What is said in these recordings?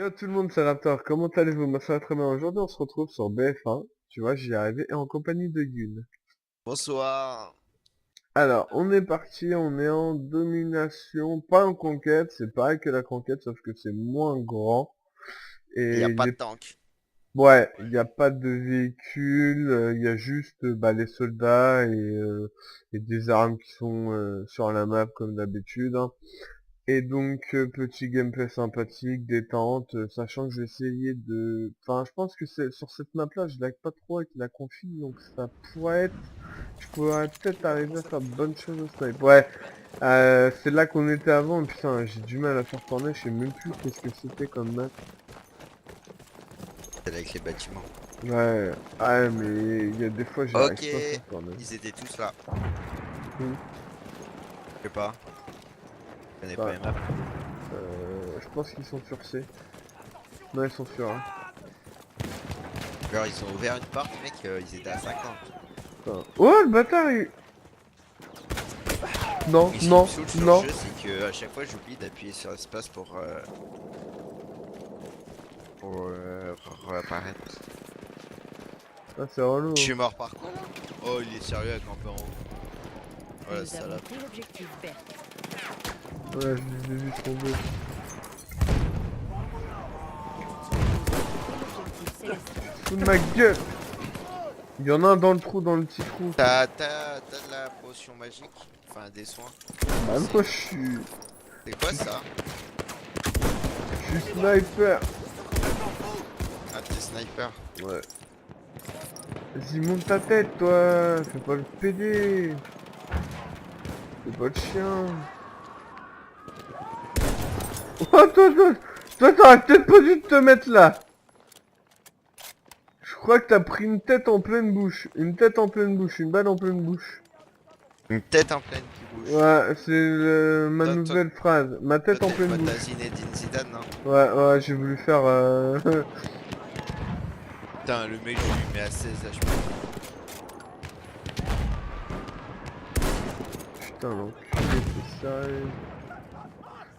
Yo tout le monde, c'est Raptor, comment allez-vous? Moi ça va très bien. Aujourd'hui on se retrouve sur BF1, tu vois, j'y arrivé, et en compagnie de Gun. Bonsoir. Alors, on est parti, on est en domination, pas en conquête, c'est pareil que la conquête, sauf que c'est moins grand. Il n'y a Et pas de tank. ouais, il n'y a pas de véhicules, il y a juste les soldats et des armes qui sont sur la map comme d'habitude, hein. Et donc, petit gameplay sympathique, détente, sachant que je vais essayer de... Enfin, je pense que c'est sur cette map-là, je lag pas trop avec la config, donc ça pourrait être... Je pourrais peut-être arriver à faire de bonnes choses au snipe. Ouais, c'est là qu'on était avant, putain, j'ai du mal à faire tourner, je sais même plus qu'est-ce que c'était comme map. C'est avec les bâtiments. Ouais, ah, mais il y a des fois, Ok. j'arrive pas à faire tourner. Ils étaient tous là. Hmm. Je sais pas. Je connais pas Enfin, les maps. je pense qu'ils sont sur C. Non, ils sont sur A. Alors ils ont ouvert une porte, mec. Ils étaient à 50. Putain. Oh, le bâtard, Non, Et ce qui me non, saoule sur le non. jeu, c'est que à chaque fois j'oublie d'appuyer sur espace pour réapparaître. Ah, c'est relou, Je hein. suis mort par quoi là? Oh, il est sérieux à camper en haut. Voilà, Nous ça avons là. pris l'objectif vert. Ouais, je les ai vus tomber. L'objectif céleste. Fous de ma gueule. Il y en a un dans le trou, dans le petit trou. T'as de la potion magique? Enfin, des soins. Bah moi, C'est quoi ça? je suis sniper. Ah, t'es sniper. Ouais. Vas-y, monte ta tête, toi. Fais pas le PD. Fais pas le chien. Oh, toi, t'aurais peut-être pas dû te mettre là. Je crois que t'as pris une tête en pleine bouche. Une tête en pleine bouche, une balle en pleine bouche. Une tête en pleine qui bouge. Ouais, c'est ma Toi, toi, nouvelle phrase. Ma toi, tête en t'es le pleine pote à bouche. Zinedine Zidane, non? Ouais, ouais, j'ai voulu faire... Putain, le mec, je lui mets à 16 HP. Putain, l'enculé, c'est sérieux.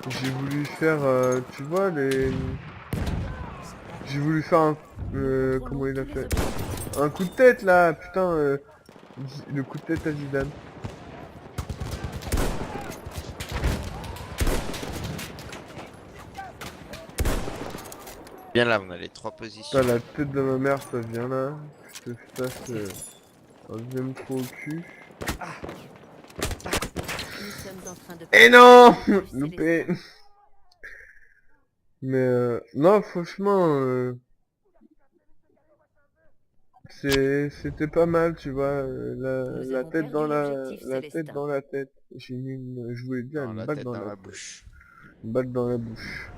J'ai voulu faire, tu vois, les... J'ai voulu faire un... comment il a fait? Un coup de tête, là, putain, le coup de tête à Zidane. Bien là, on a les 3 Putain, positions. la tête de ma mère, ça vient là. Je te fasse un deuxième trou au cul. Nous sommes en train de Et perdre non l'objectif Loupé. céleste. Mais, non, franchement, c'était pas mal, tu vois, Nous la avons tête dans perdu l'objectif la tête céleste. dans la tête. J'ai mis une, je voulais dire Non, une la balle tête dans dans la la tête. bouche. Une balle dans la bouche.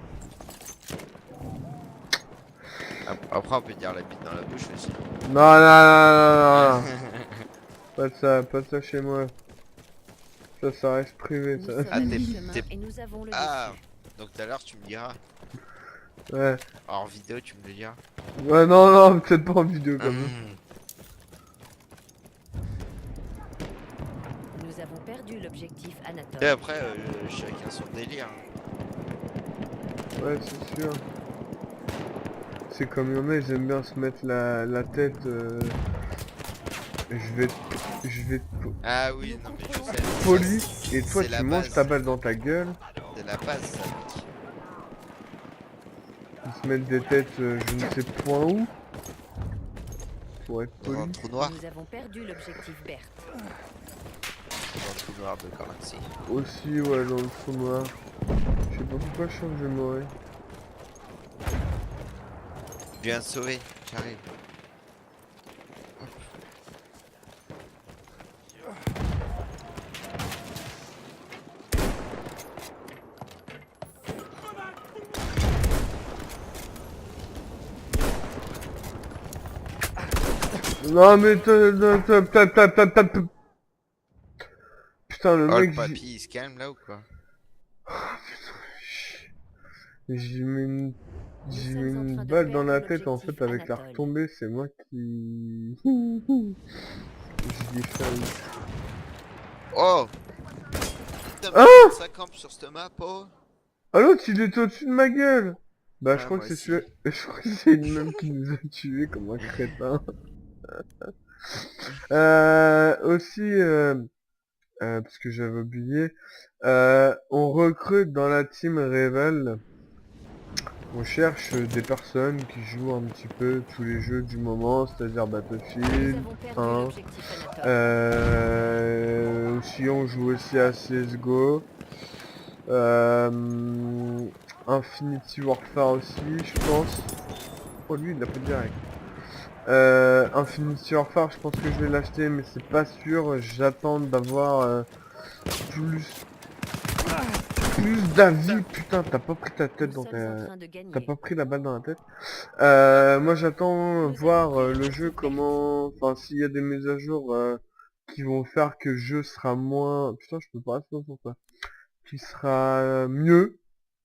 Après, on peut dire la bite dans la bouche aussi. Non, non, non, non, non. Pas de ça chez moi. Ça reste privé, Nous ça. sommes Ah, à t'es... mi-chemin t'es- et nous avons le Ah, dessus. donc tout à l'heure, tu me diras. Ouais. Hors vidéo, tu me le diras. Ouais, non, non, peut-être pas en vidéo quand même. Hum. Nous avons perdu l'objectif Et Anatole. après, chacun son délire, hein. Ouais, c'est sûr. C'est comme il y en a, ils aiment bien se mettre la tête. Je vais, je vais te Ah oui, Nous non mais je contrôlons sais. poli, Ça, et toi c'est tu la manges ta base. balle dans ta gueule. C'est la base, ça, mec. Ils se mettent des têtes, je ne sais point où. Pour être Dans un poli. trou noir. Nous avons perdu l'objectif Berthe. Dans un trou noir de Corazzi. Aussi, ouais, dans le trou noir. Je sais pas pourquoi je sens que je vais mourir. Je viens de sauver, j'arrive. Non mais putain le Oh, le mec papy, il se calme là ou quoi? j'ai mis une... Nous J'ai sommes mis en une train de balle dans perdre la tête en l'objectif fait avec la Anatole. retombée, c'est moi qui... J'y ai fait un... Oh! Putain, Ah, mais ça campe sur cette map, oh! ah l'autre il était au-dessus de ma gueule. Bah, Ouais, je crois moi que c'est aussi. celui je crois que c'est le même qui nous a tués comme un crétin. Aussi, parce que j'avais oublié, on recrute dans la team Revel, on cherche des personnes qui jouent un petit peu tous les jeux du moment, c'est-à-dire Nous Battlefield avons perdu 1, l'objectif Anatole. aussi on joue aussi à CSGO, euh, Infinity Warfare aussi, je pense. Oh lui, il l'a pris direct. Infinity Warfare, je pense que je vais l'acheter, mais c'est pas sûr. J'attends d'avoir plus, plus d'avis. Putain, t'as pas pris ta tête Nous dans sommes en ta... train de T'as gagner. pas pris la balle dans la tête. Moi, j'attends Nous avons voir pris le jeu l'objectif Berthe. comment... Enfin, s'il y a des mises à jour qui vont faire que le jeu sera moins... Putain, je peux pas rester sur toi. Qui sera mieux,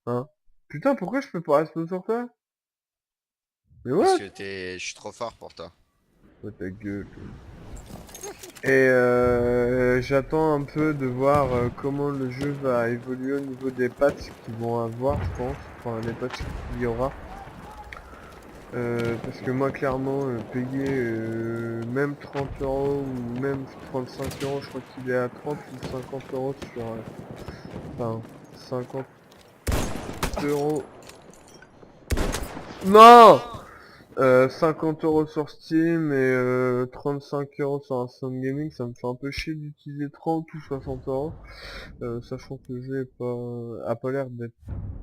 hein. Putain, pourquoi je peux pas rester sur toi? Mais Parce what? que je suis trop fort pour toi. Oh, ta gueule. Et j'attends un peu de voir comment le jeu va évoluer au niveau des patchs qu'ils vont avoir, je pense. Enfin, les patchs qu'il y aura. Parce que moi, clairement, payer même 30 euros ou même 35 euros, je crois qu'il est à 30 ou 50 euros sur... enfin, 50 euros... Non, 50 euros sur Steam et 35 euros sur Instant Gaming, ça me fait un peu chier d'utiliser 30 ou 60 euros. Sachant que le jeu a pas l'air d'être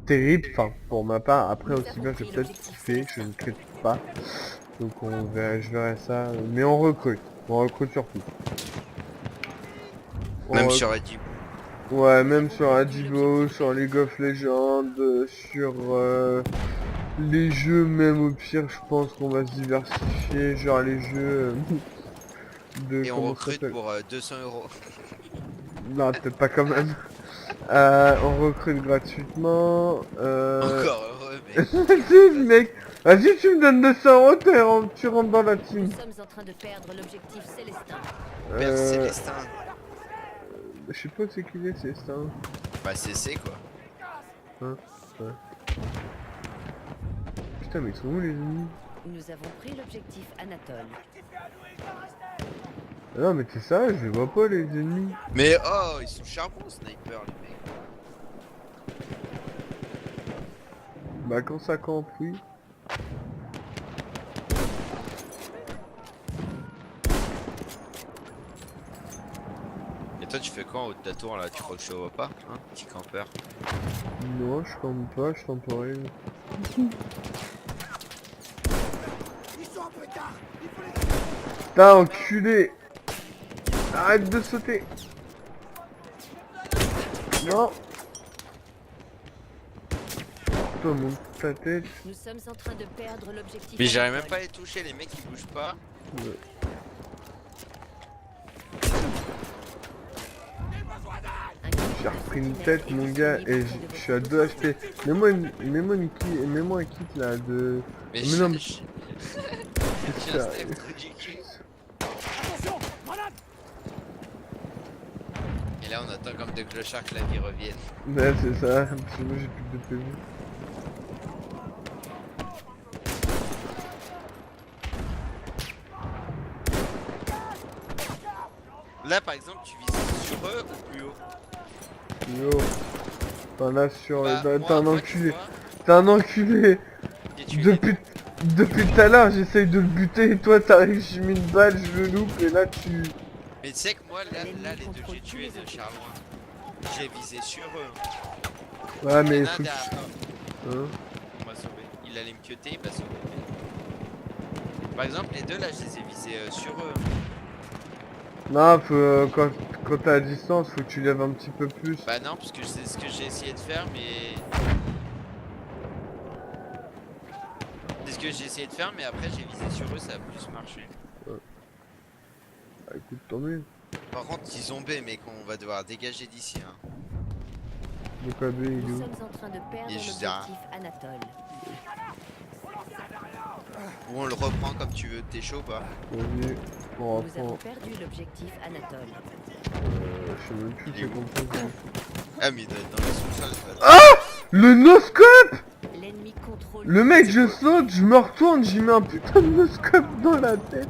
terrible, enfin pour ma part. Après Nous aussi avons bien j'ai pris peut-être l'objectif kiffé, je ne Célestin. critique pas. Donc je verrai ça. Mais on recrute surtout. Même On sur recrute. Eddie. Ouais, Nous même avons sur perdu Adibo, l'objectif sur Berthe. League of Legends, sur les jeux même au pire, je pense qu'on va se diversifier, genre les jeux de Et on comment ça recrute s'appelle. pour 200 euros. Non, peut-être pas quand même. On recrute gratuitement. Encore heureux, mec. Vas-y, mec. Vas-y, tu me donnes 200 euros, tu rentres dans la Nous team. sommes en train de perdre l'objectif Célestin. Père Euh... Célestin. Je sais pas c'est qui c'est ça. Bah CC quoi. Hein, ouais. Putain, mais ils sont où les ennemis? Nous avons pris l'objectif Anatole. Ah non, mais c'est ça, je les vois pas les ennemis. Mais oh, ils sont charbon sniper les mecs. Bah quand ça campe, oui. Et toi tu fais quoi en haut de ta tour là? Tu crois que je te vois pas? Hein, petit campeur. Non, je campe pas, je temporise. Putain, enculé. Arrête de sauter. Non. Toi, monte ta tête. Nous sommes en train de perdre l'objectif Mais j'arrive même Anatole. pas à les toucher, les mecs ils bougent pas. Ouais. J'ai repris une tête, mon gars, et je suis à 2 HP. Mets-moi un kit là de... Mais Mais non, mais j'ai un step ridicule. Et là on attend comme des clochards que la vie revienne. ouais, c'est ça, parce que moi j'ai plus de PV. Là par exemple tu vises sur eux ou plus haut? Yo, t'en as sur... Bah T'es un moi tu enculé. vois, T'es un enculé. j'ai tué les deux. Depuis tout à l'heure, j'essaye de le buter, et toi t'arrives, j'ai mis une balle, je le loupe, et là tu... Mais tu sais que moi là les deux que j'ai tués de Charloin, j'ai visé sur eux. Ouais, mais Il y il en a un faut que... derrière toi, Hein? on m'a sauvé. Il allait me cuter, il m'a sauvé. Par exemple les deux là je les ai visés sur eux. Non, faut, quand t'es à distance, faut que tu lèves un petit peu plus. Bah non parce que c'est ce que j'ai essayé de faire mais... C'est ce que j'ai essayé de faire mais après j'ai visé sur eux ça a plus marché. Ah, écoute, tant mieux. Par contre ils ont B mec, on va devoir dégager d'ici hein. Donc AB, il est Nous où? sommes en train de perdre Il est juste l'objectif Anatole. Ou on le reprend comme tu veux, t'es chaud ou pas? Vas-y, on Nous avons reprend. perdu l'objectif Anatole. Je sais même plus Il est c'est où? qu'on fait. Ah mais il doit être dans le sous-sol. Ah, le noscope. L'ennemi L'ennemi contrôle. Le mec, C'est je pas saute, je me retourne, j'y mets un putain de scope dans la tête.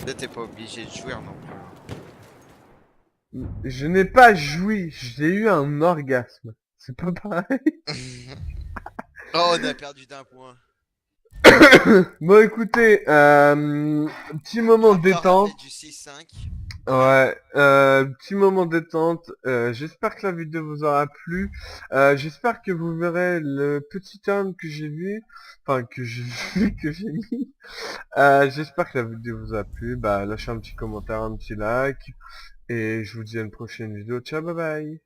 Là, t'es pas obligé de jouer non plus. Je n'ai pas joui, j'ai eu un orgasme. C'est pas pareil. Oh, on a perdu d'un point. Bon écoutez, petit moment On va détente. rappeler du 6-5. Ouais, petit moment détente. J'espère que la vidéo vous aura plu. J'espère que vous verrez le petit terme que j'ai vu, enfin que j'ai vu, que j'ai mis. J'espère que la vidéo vous a plu. Bah lâchez un petit commentaire, un petit like, et je vous dis à une prochaine vidéo. Ciao, bye bye.